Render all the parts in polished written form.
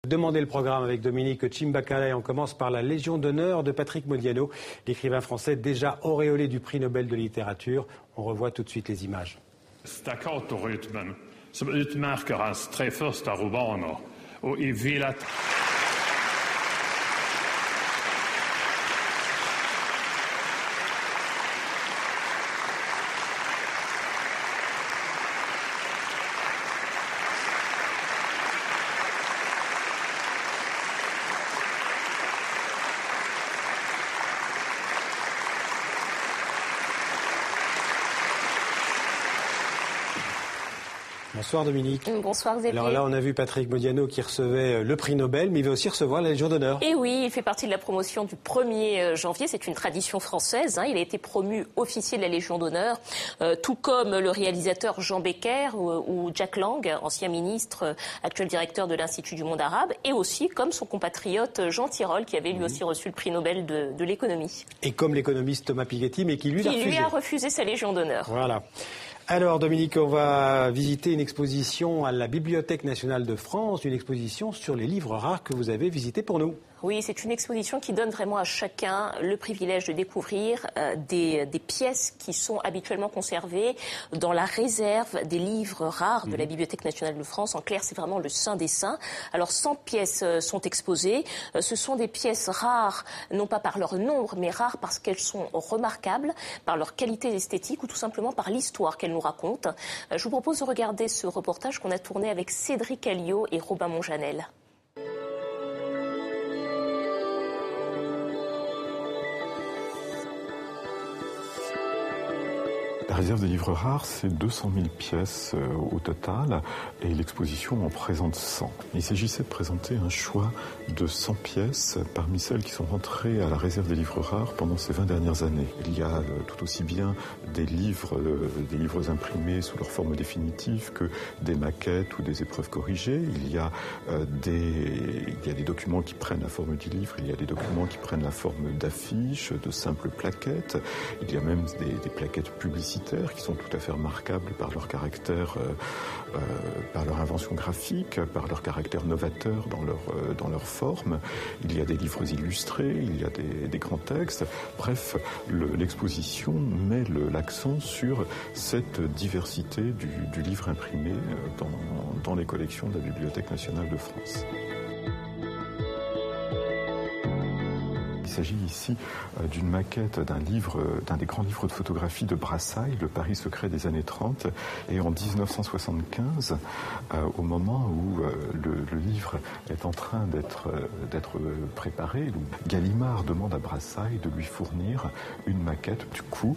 Demandez le programme avec Dominique Chimbakala et on commence par la Légion d'honneur de Patrick Modiano, l'écrivain français déjà auréolé du prix Nobel de littérature. On revoit tout de suite les images. Staccato-rytmen som utmärker hans tre första romaner och i Villa... Bonsoir Dominique. Bonsoir Xavier. Alors là, on a vu Patrick Modiano qui recevait le prix Nobel, mais il va aussi recevoir la Légion d'honneur. Et oui, il fait partie de la promotion du 1er janvier. C'est une tradition française. Il a été promu officier de la Légion d'honneur, tout comme le réalisateur Jean Becker ou Jack Lang, ancien ministre, actuel directeur de l'Institut du monde arabe, et aussi comme son compatriote Jean Tirole, qui avait lui aussi reçu le prix Nobel de l'économie. Et comme l'économiste Thomas Piketty, mais qui lui a refusé sa Légion d'honneur. Voilà. Alors Dominique, on va visiter une exposition à la Bibliothèque nationale de France, une exposition sur les livres rares que vous avez visité pour nous. Oui, c'est une exposition qui donne vraiment à chacun le privilège de découvrir des pièces qui sont habituellement conservées dans la réserve des livres rares de la Bibliothèque nationale de France. En clair, c'est vraiment le saint des saints. Alors 100 pièces sont exposées. Ce sont des pièces rares, non pas par leur nombre, mais rares parce qu'elles sont remarquables, par leur qualité esthétique ou tout simplement par l'histoire qu'elles nous racontent. Je vous propose de regarder ce reportage qu'on a tourné avec Cédric Alliot et Robin Monjanel. La réserve des livres rares, c'est 200 000 pièces au total et l'exposition en présente 100. Il s'agissait de présenter un choix de 100 pièces parmi celles qui sont rentrées à la réserve des livres rares pendant ces 20 dernières années. Il y a tout aussi bien des livres imprimés sous leur forme définitive que des maquettes ou des épreuves corrigées. Il y a des documents qui prennent la forme du livre, il y a des documents qui prennent la forme d'affiches, de simples plaquettes. Il y a même des plaquettes publicitaires qui sont tout à fait remarquables par leur caractère, par leur invention graphique, par leur caractère novateur dans leur forme. Il y a des livres illustrés, il y a des grands textes. Bref, l'exposition met l'accent sur cette diversité du livre imprimé dans les collections de la Bibliothèque nationale de France. Il s'agit ici d'une maquette d'un des grands livres de photographie de Brassailles, Le Paris secret des années 30. Et en 1975, au moment où le livre est en train d'être préparé, Gallimard demande à Brassailles de lui fournir une maquette. Du coup,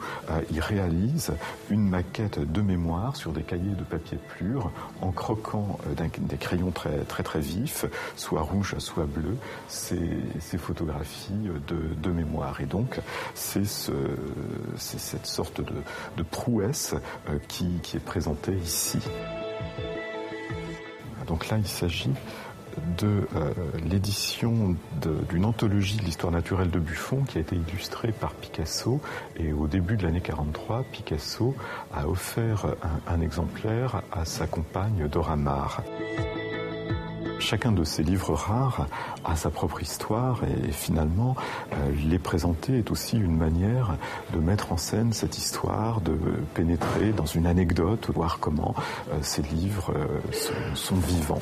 il réalise une maquette de mémoire sur des cahiers de papier pur, en croquant des crayons très, très, très vifs, soit rouge, soit bleu, ces photographies de mémoire. Et donc, c'est cette sorte de prouesse qui est présentée ici. Donc là, il s'agit de l'édition d'une anthologie de l'histoire naturelle de Buffon qui a été illustrée par Picasso. Et au début de l'année 43, Picasso a offert un exemplaire à sa compagne Dora Maar. Chacun de ces livres rares a sa propre histoire et finalement, les présenter est aussi une manière de mettre en scène cette histoire, de pénétrer dans une anecdote, voir comment ces livres sont vivants.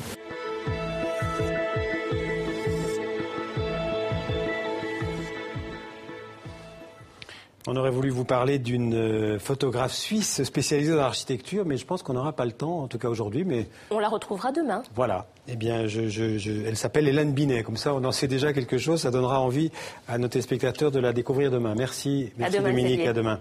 On aurait voulu vous parler d'une photographe suisse spécialisée dans l'architecture, mais je pense qu'on n'aura pas le temps, en tout cas aujourd'hui. Mais on la retrouvera demain. Voilà. Eh bien, elle s'appelle Hélène Binet. Comme ça, on en sait déjà quelque chose. Ça donnera envie à nos téléspectateurs de la découvrir demain. Merci à demain, Dominique. Xavier. À demain.